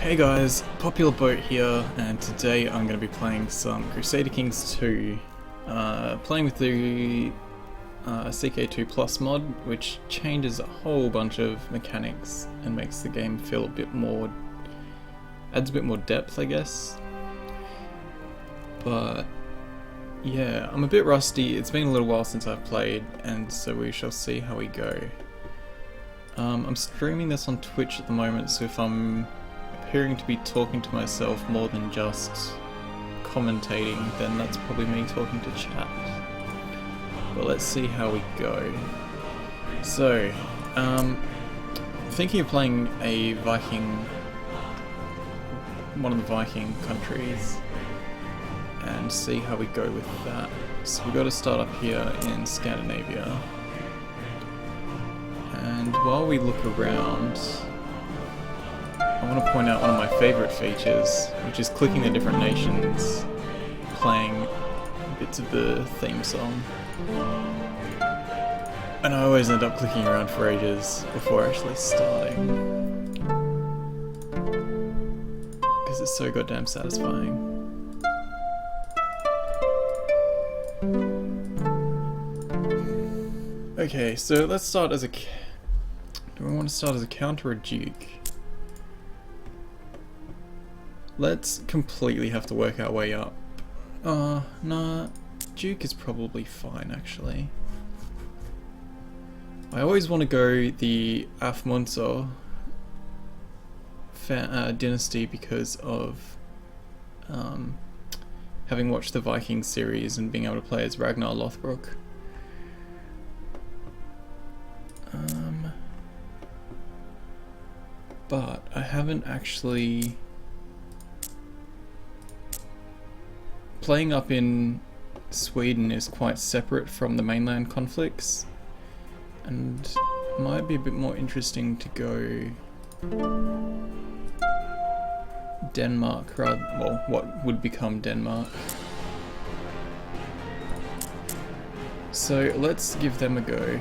Hey guys, Popular Boat here, and today I'm going to be playing some Crusader Kings 2, playing with the CK2Plus mod, which changes a whole bunch of mechanics and makes the game feel a bit more, adds a bit more depth I guess. But yeah, I'm a bit rusty, it's been a little while since I've played, and so we shall see how we go. I'm streaming this on Twitch at the moment, so if I'm appearing to be talking to myself more than just commentating, then that's probably me talking to chat. But let's see how we go. So, thinking of playing a Viking, one of the Viking countries, and see how we go with that. So we've got to start up here in Scandinavia. And while we look around, I want to point out one of my favourite features, which is clicking the different nations, playing bits of the theme song. And I always end up clicking around for ages before actually starting, because it's so goddamn satisfying. Okay, so let's start as a... Do I want to start as a count or a duke? Let's completely have to work our way up. Nah, duke is probably fine actually. I always want to go the Afmundsor dynasty because of having watched the Viking series and being able to play as Ragnar Lothbrok. But I haven't actually... Playing up in Sweden is quite separate from the mainland conflicts, and it might be a bit more interesting to go Denmark, rather, well, what would become Denmark. So let's give them a go.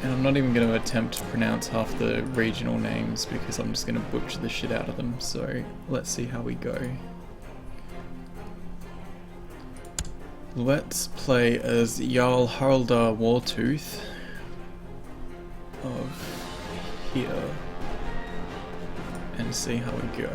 And I'm not even going to attempt to pronounce half the regional names because I'm just going to butcher the shit out of them, so let's see how we go. Let's play as Jarl Haraldr Wartooth of here and see how we go.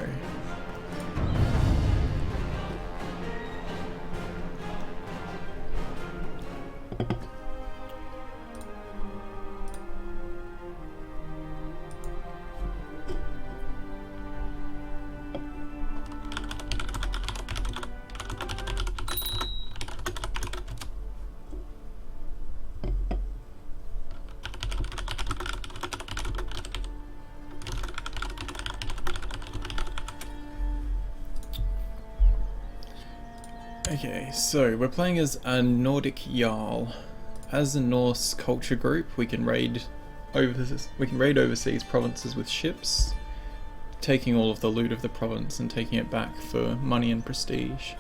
Okay, so we're playing as a Nordic Jarl. As a Norse culture group, we can raid overseas provinces with ships, taking all of the loot of the province and taking it back for money and prestige.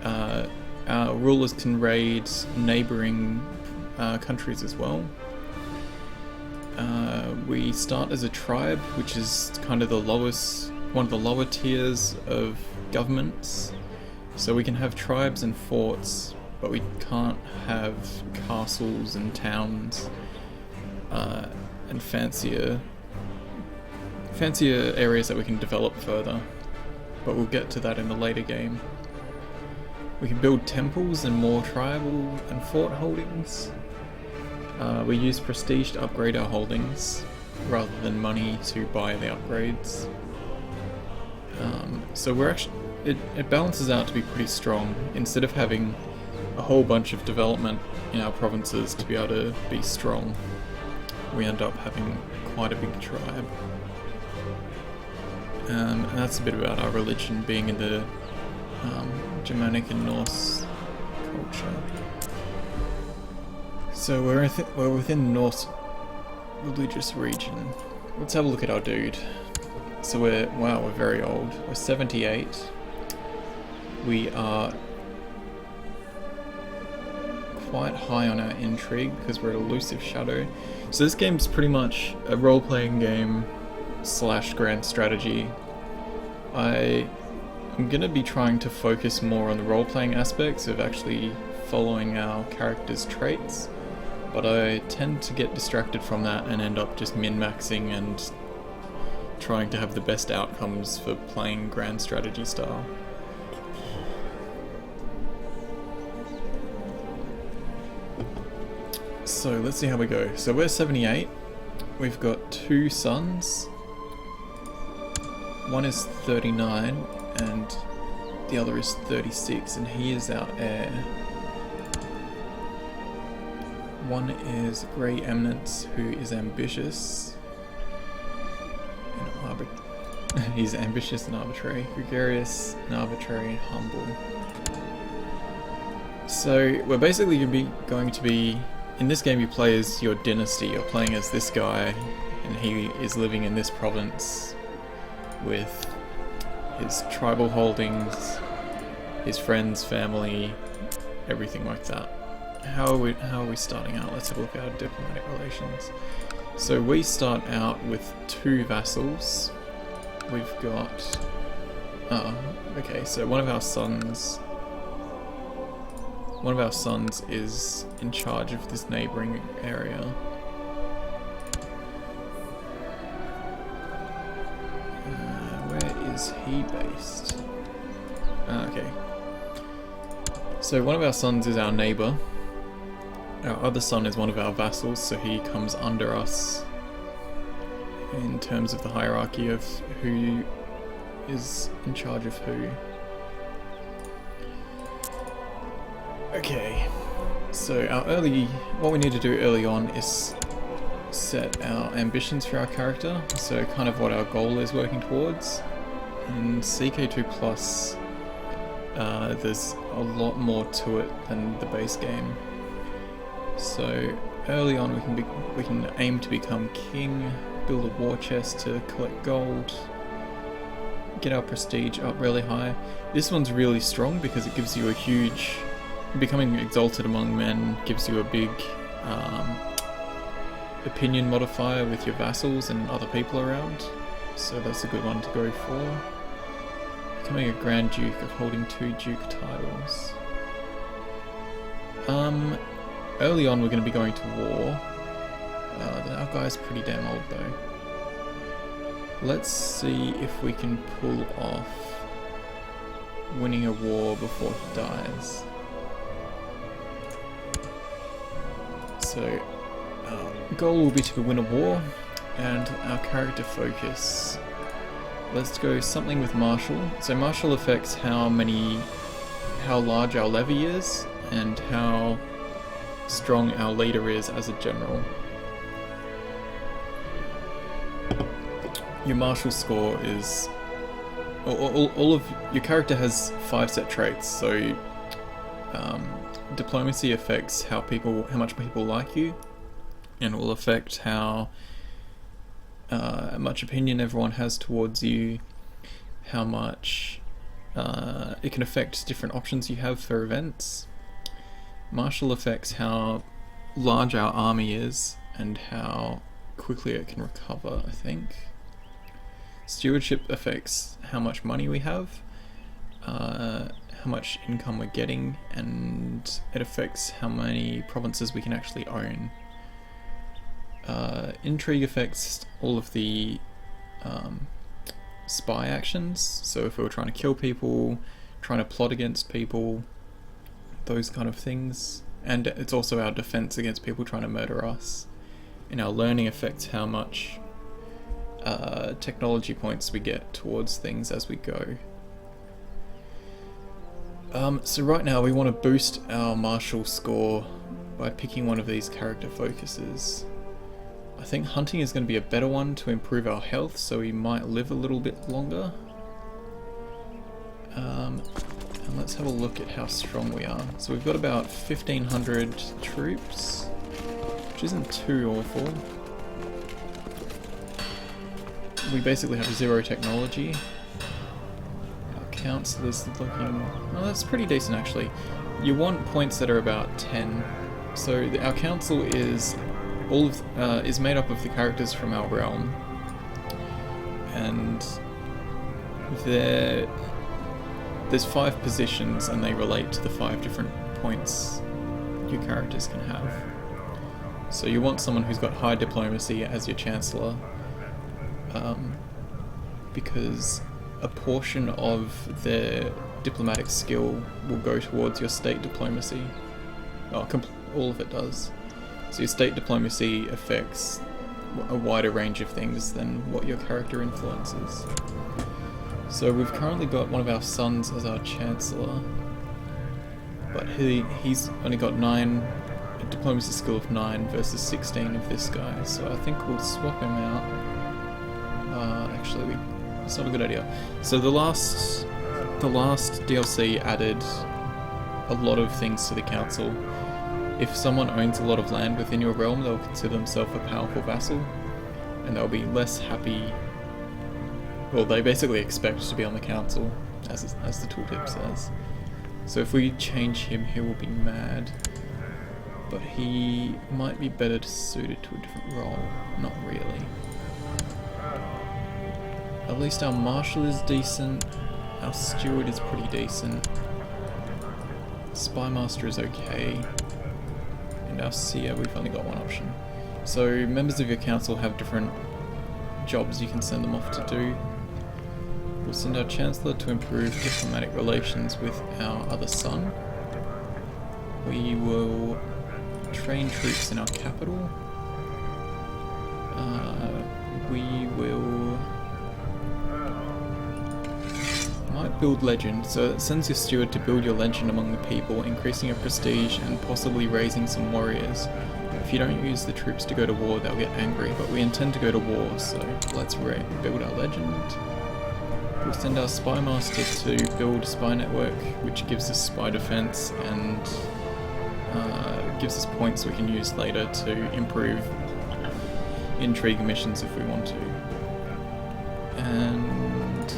Our rulers can raid neighbouring countries as well. We start as a tribe, which is kind of one of the lower tiers of governments. So we can have tribes and forts, but we can't have castles and towns and fancier areas that we can develop further. But we'll get to that in the later game. We can build temples and more tribal and fort holdings. We use prestige to upgrade our holdings rather than money to buy the upgrades. So we're actually... It balances out to be pretty strong. Instead of having a whole bunch of development in our provinces to be able to be strong, we end up having quite a big tribe. And that's a bit about our religion being in the Germanic and Norse culture. So we're within the Norse religious region. Let's have a look at our dude. So we're very old. We're 78. We are quite high on our intrigue because we're elusive shadow. So this game's pretty much a role-playing game / grand strategy I'm going to be trying to focus more on the role-playing aspects of actually following our character's traits, but I tend to get distracted from that and end up just min-maxing and trying to have the best outcomes for playing grand strategy style. So let's see how we go. So we're 78, we've got 2 sons, one is 39 and the other is 36, and he is our heir. One is Grey Eminence, who is ambitious and he's ambitious and arbitrary. Gregarious and arbitrary and humble. So we're basically going to be in this game. You play as your dynasty. You're playing as this guy, and he is living in this province with his tribal holdings, his friends, family, everything like that. How are we starting out? Let's have a look at our diplomatic relations. So we start out with 2 vassals. We've got... okay, so one of our sons is in charge of this neighbouring area. Where is he based? Okay. So one of our sons is our neighbour. Our other son is one of our vassals, so he comes under us in terms of the hierarchy of who is in charge of who. Okay, so what we need to do early on is set our ambitions for our character, so kind of what our goal is working towards. In CK2Plus, there's a lot more to it than the base game. So early on we can aim to become king, build a war chest to collect gold, get our prestige up really high. This one's really strong because it gives you a huge... Becoming exalted among men gives you a big opinion modifier with your vassals and other people around, so that's a good one to go for. Becoming a Grand Duke of holding 2 Duke titles. Early on we're going to be going to war. Our guy's pretty damn old though. Let's see if we can pull off winning a war before he dies. So our goal will be to win a war, and our character focus. Let's go something with martial. So martial affects how large our levy is and how strong our leader is as a general. Your martial score is... all of your character has 5 set traits, so diplomacy affects how much people like you, and it will affect how much opinion everyone has towards you, how much it can affect different options you have for events. Martial affects how large our army is and how quickly it can recover, I think. Stewardship affects how much money we have, how much income we're getting, and it affects how many provinces we can actually own. Intrigue affects all of the spy actions, so if we were trying to kill people, trying to plot against people, those kind of things. And it's also our defense against people trying to murder us. And our learning affects how much technology points we get towards things as we go. So right now we want to boost our martial score by picking one of these character focuses. I think hunting is going to be a better one to improve our health, so we might live a little bit longer. And let's have a look at how strong we are. So we've got about 1,500 troops, which isn't too awful. We basically have 0 technology. Our councillors looking... Oh, that's pretty decent actually. You want points that are about 10. So our council is made up of the characters from our realm, and there's 5 positions and they relate to the 5 different points your characters can have. So you want someone who's got high diplomacy as your chancellor, because a portion of their diplomatic skill will go towards your state diplomacy. All of it does. So your state diplomacy affects a wider range of things than what your character influences. So we've currently got one of our sons as our chancellor, but he's only got a diplomacy skill of 9 versus 16 of this guy, so I think we'll swap him out. Actually, it's not a good idea. So the last DLC added a lot of things to the council. If someone owns a lot of land within your realm, they'll consider themselves a powerful vassal, and they'll be less happy. Well, they basically expect to be on the council, as the tooltip says. So if we change him, he will be mad. But he might be better suited to a different role. Not really. At least our marshal is decent. Our steward is pretty decent. Spymaster is okay. And our seer, we've only got one option. So members of your council have different jobs you can send them off to do. We'll send our chancellor to improve diplomatic relations with our other son. We will train troops in our capital. We will might build legend, so it sends your steward to build your legend among the people, increasing your prestige and possibly raising some warriors. If you don't use the troops to go to war, they'll get angry, but we intend to go to war, so let's build our legend. We'll send our spy master to build a spy network, which gives us spy defense and gives us points we can use later to improve intrigue missions if we want to. And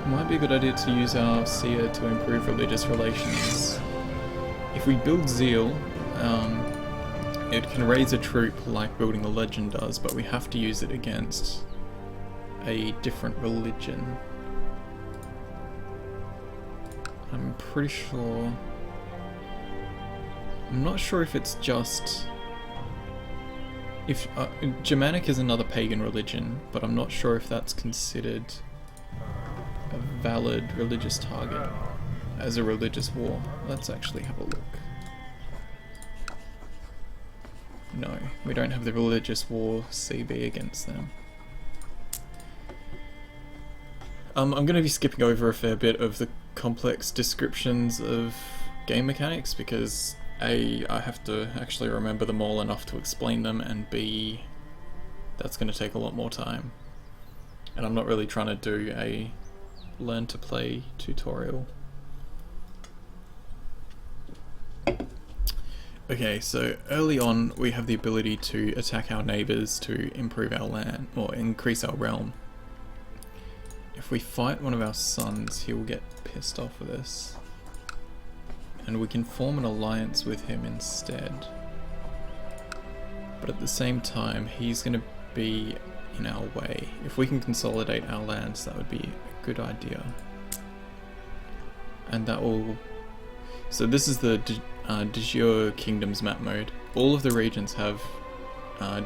might be a good idea to use our seer to improve religious relations. If we build zeal, it can raise a troop like building a legend does, but we have to use it against a different religion. I'm pretty sure... I'm not sure if it's just... Germanic is another pagan religion, but I'm not sure if that's considered a valid religious target as a religious war. Let's actually have a look. No, we don't have the religious war CB against them. I'm going to be skipping over a fair bit of the complex descriptions of game mechanics because A, I have to actually remember them all enough to explain them, and B, that's going to take a lot more time. And I'm not really trying to do a learn to play tutorial. Okay, so early on we have the ability to attack our neighbours to improve our land, or increase our realm. If we fight one of our sons, he will get pissed off with us. And we can form an alliance with him instead. But at the same time, he's going to be in our way. If we can consolidate our lands, that would be a good idea. And that will... So this is the de jure kingdoms map mode. All of the regions have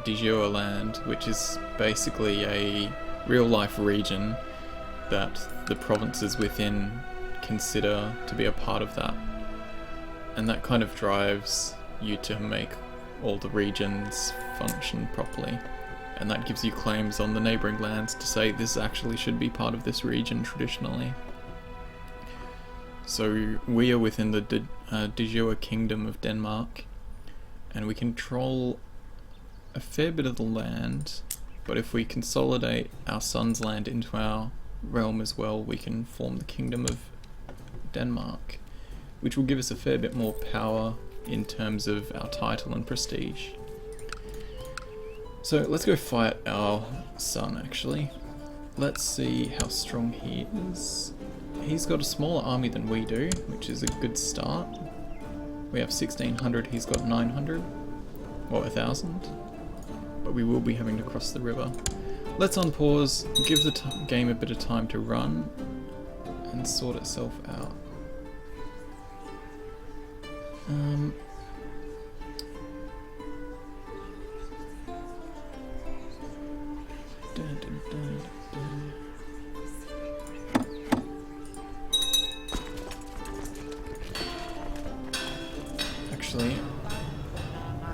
de jure land, which is basically a real life region that the provinces within consider to be a part of that. And that kind of drives you to make all the regions function properly. And that gives you claims on the neighbouring lands to say this actually should be part of this region traditionally. So we are within the de jure kingdom of Denmark, and we control a fair bit of the land, but if we consolidate our son's land into our realm as well, we can form the kingdom of Denmark, which will give us a fair bit more power in terms of our title and prestige. So let's go fight our son actually. Let's see how strong he is. He's got a smaller army than we do, which is a good start. We have 1600, he's got 900, or 1000. but we will be having to cross the river. Let's unpause, give the game a bit of time to run and sort itself out. Actually,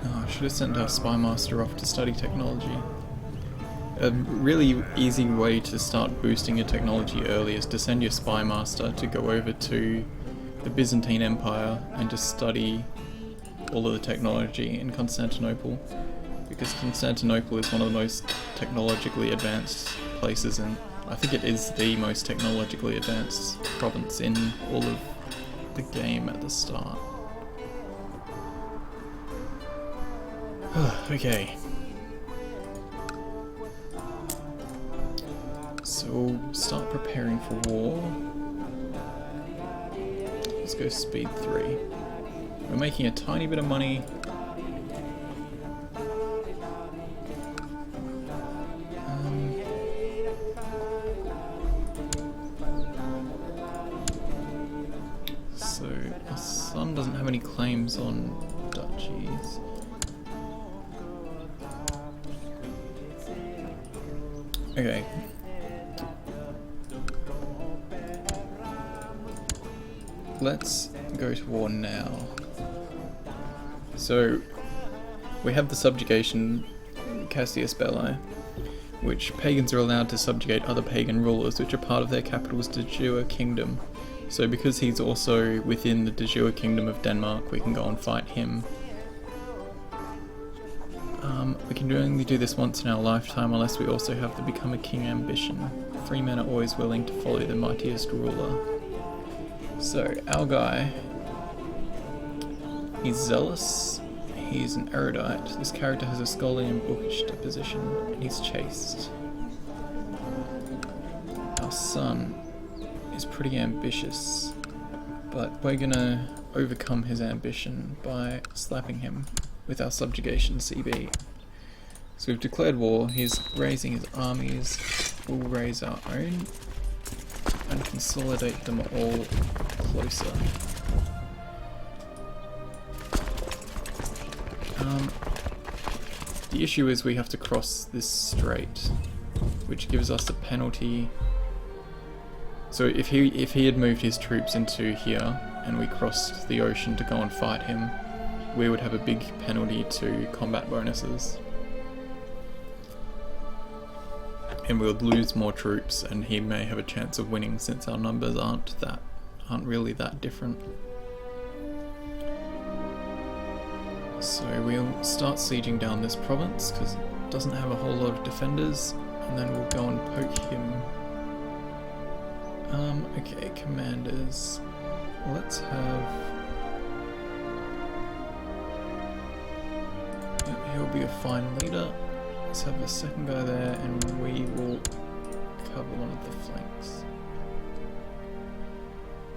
I should have sent our spy master off to study technology. A really easy way to start boosting your technology early is to send your spy master to go over to the Byzantine Empire and to study all of the technology in Constantinople, because Constantinople is one of the most technologically advanced places, and I think it is the most technologically advanced province in all of the game at the start. Okay. So we'll start preparing for war. Let's go speed 3. We're making a tiny bit of money. So our son doesn't have any claims on duchies. Okay. Let's go to war now. So, we have the subjugation Cassius Belli, which pagans are allowed to subjugate other pagan rulers which are part of their capital's de jure kingdom. So because he's also within the de jure kingdom of Denmark, we can go and fight him. We can only do this once in our lifetime unless we also have the Become a King ambition. 3 men are always willing to follow the mightiest ruler. So, our guy, he's zealous, he's an erudite, this character has a scholarly and bookish disposition, and he's chaste. Our son is pretty ambitious, but we're gonna overcome his ambition by slapping him with our subjugation CB. So we've declared war, he's raising his armies, we'll raise our own, and consolidate them all closer. The issue is we have to cross this strait, which gives us a penalty. So if he had moved his troops into here and we crossed the ocean to go and fight him, we would have a big penalty to combat bonuses. And we would lose more troops, and he may have a chance of winning since our numbers aren't really that different. So we'll start sieging down this province because it doesn't have a whole lot of defenders, and then we'll go and poke him. Okay, commanders. Let's have... He'll be a fine leader. Let's have a second guy there, and we will cover one of the flanks.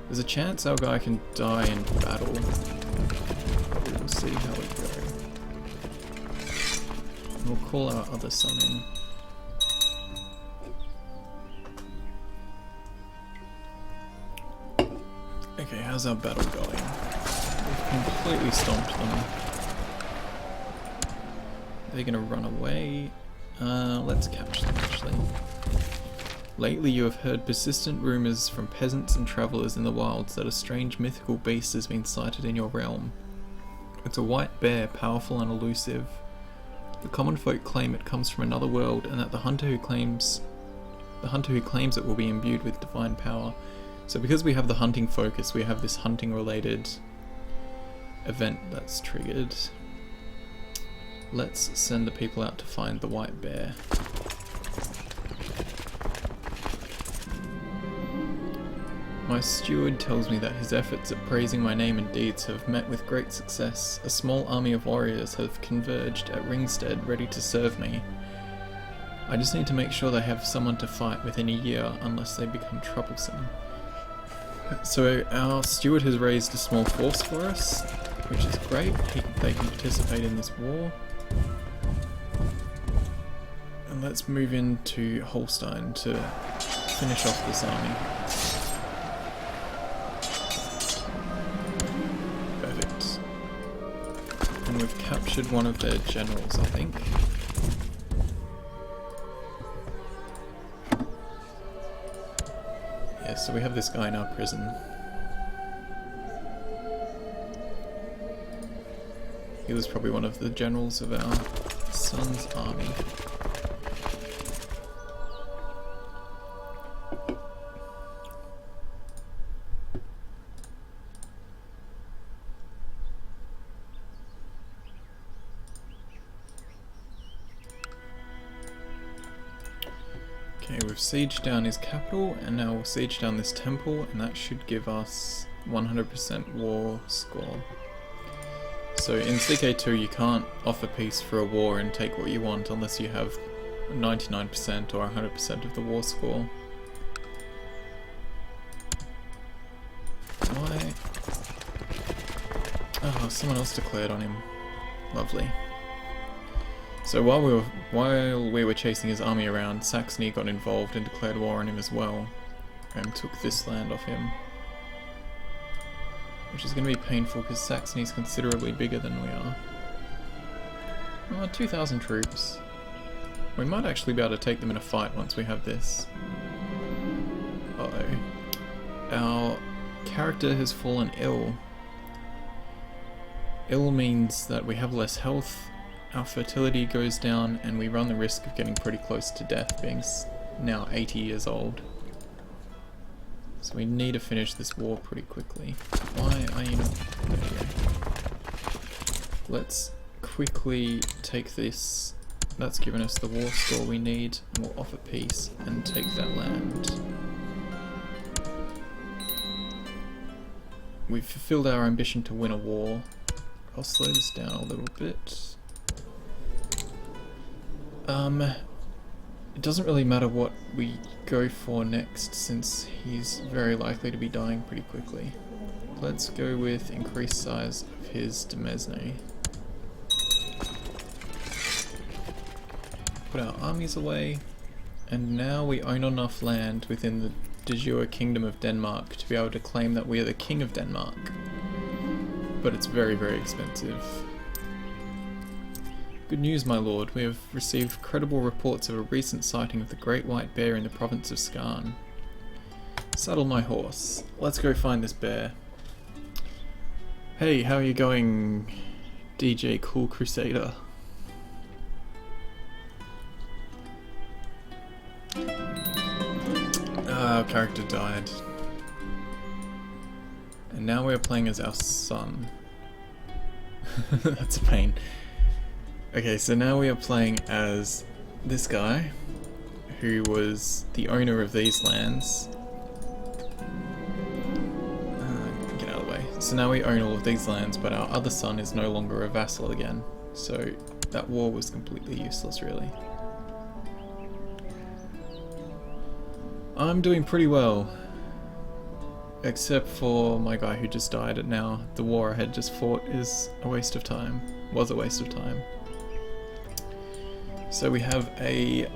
There's a chance our guy can die in battle, but we will see how we go. And we'll call our other son in. Okay, how's our battle going? We've completely stomped them. They're gonna run away. Let's capture them actually. Lately you have heard persistent rumours from peasants and travellers in the wilds that a strange mythical beast has been sighted in your realm. It's a white bear, powerful and elusive. The common folk claim it comes from another world, and that the hunter who claims it will be imbued with divine power. So because we have the hunting focus, we have this hunting related event that's triggered. Let's send the people out to find the white bear. My steward tells me that his efforts at praising my name and deeds have met with great success. A small army of warriors have converged at Ringstead ready to serve me. I just need to make sure they have someone to fight within a year unless they become troublesome. So our steward has raised a small force for us, which is great. They can participate in this war. And let's move into Holstein to finish off this army. Perfect. And we've captured one of their generals, I think. Yeah, so we have this guy in our prison. He was probably one of the generals of our son's army. Okay, we've sieged down his capital, and now we'll siege down this temple, and that should give us 100% war score. So in CK2 you can't offer peace for a war and take what you want unless you have 99% or 100% of the war score. Why? Oh, someone else declared on him. Lovely. So while we were chasing his army around, Saxony got involved and declared war on him as well, and took this land off him. Which is going to be painful because Saxony is considerably bigger than we are. 2,000 troops. We might actually be able to take them in a fight once we have this. Uh-oh. Our character has fallen ill. Ill means that we have less health, our fertility goes down, and we run the risk of getting pretty close to death, being now 80 years old. So we need to finish this war pretty quickly. Why are you not... There we go. Let's quickly take this. That's given us the war score we need, and we'll offer peace and take that land. We've fulfilled our ambition to win a war. I'll slow this down a little bit. It doesn't really matter what we go for next, since he's very likely to be dying pretty quickly. Let's go with increased size of his demesne. Put our armies away, and now we own enough land within the de jure Kingdom of Denmark to be able to claim that we are the King of Denmark. But it's very, very expensive. Good news, my lord. We have received credible reports of a recent sighting of the great white bear in the province of Skarn. Saddle my horse. Let's go find this bear. Hey, how are you going, DJ Cool Crusader? Our character died. And now we're playing as our son. That's a pain. Okay, so now we are playing as this guy, who was the owner of these lands. Get out of the way. So now we own all of these lands, but our other son is no longer a vassal again. So that war was completely useless, really. I'm doing pretty well. Except for my guy who just died, and now the war I had just fought is a waste of time. Was a waste of time. So we have a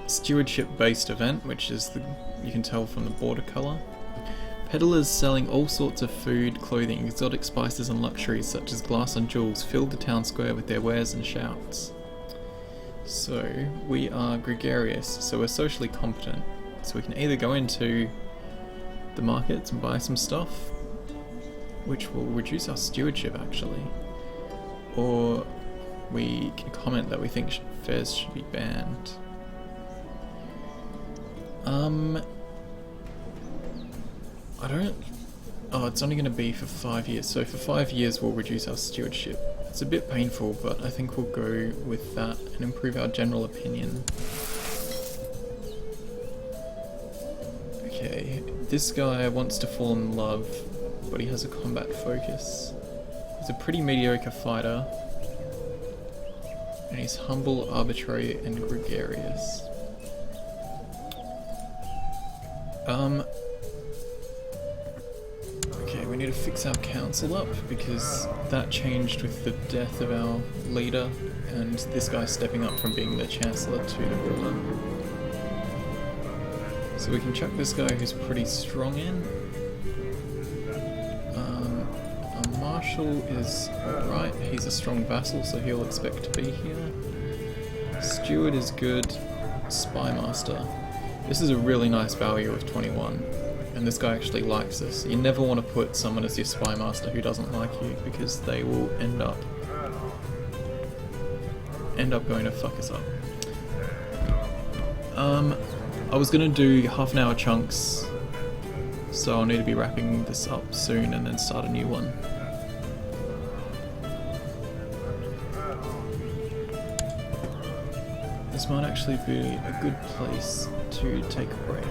stewardship-based event, which is you can tell from the border colour. Peddlers selling all sorts of food, clothing, exotic spices and luxuries such as glass and jewels fill the town square with their wares and shouts. So we are gregarious, so we're socially competent. So we can either go into the markets and buy some stuff, which will reduce our stewardship actually, or we can comment that we think fairs should be banned. I don't... Oh, it's only going to be for 5 years, so for 5 years we'll reduce our stewardship. It's a bit painful, but I think we'll go with that and improve our general opinion. Okay, this guy wants to fall in love, but he has a combat focus. He's a pretty mediocre fighter, and he's humble, arbitrary, and gregarious. Okay, we need to fix our council up because that changed with the death of our leader and this guy stepping up from being the chancellor to the ruler. So we can chuck this guy who's pretty strong in. Our marshal is alright, he's a strong vassal so he'll expect to be here. Steward is good. Spy master. This is a really nice value of 21. And this guy actually likes us. You never want to put someone as your spy master who doesn't like you because they will end up going to fuck us up. I was gonna do half an hour chunks, so I'll need to be wrapping this up soon and then start a new one. This might actually be a good place to take a break.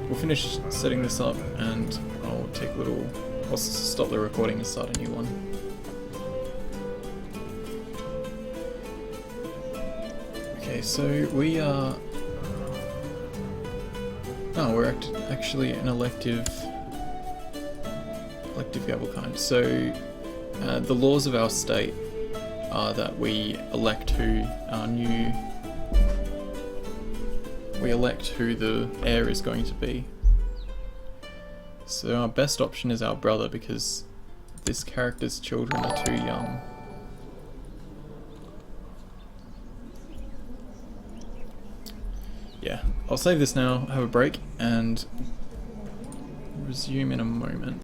We'll finish setting this up and I'll take a little... I'll stop the recording and start a new one. Okay, so we are... Oh, we're actually an elective gavel kind. So the laws of our state are that we elect who the heir is going to be. So our best option is our brother because this character's children are too young. Yeah, I'll save this now, have a break, and resume in a moment.